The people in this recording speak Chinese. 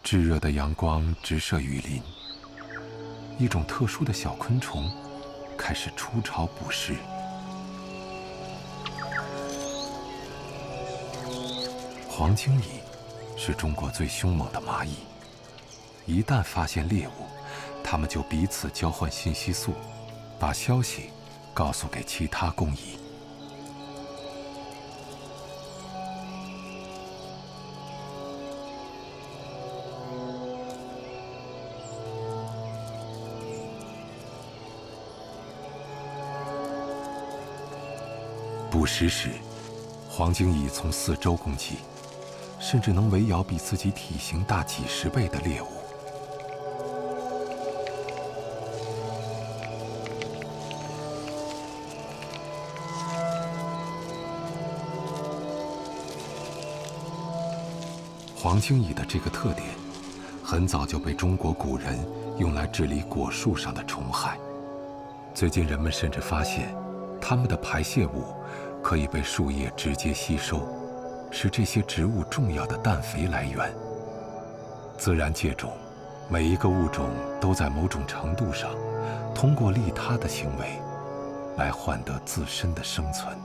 炙熱的陽光直射雨林，一種特殊的小昆蟲開始出巢捕食。黃荊蟻是中國最兇猛的螞蟻，一旦發現獵物，它們就彼此交換信息素，把消息告訴給其他工蟻。捕食時，黄荊蟻從四周攻擊，甚至能圍咬比自己體型大幾10倍的獵物。黄荊蟻的這個特點，很早就被中國古人用來治理果樹上的蟲害。最近人們甚至發現，它們的排泄物可以被樹葉直接吸收，是這些植物重要的氮肥来源。自然界中，每一個物種都在某種程度上通過利他的行為来换得自身的生存。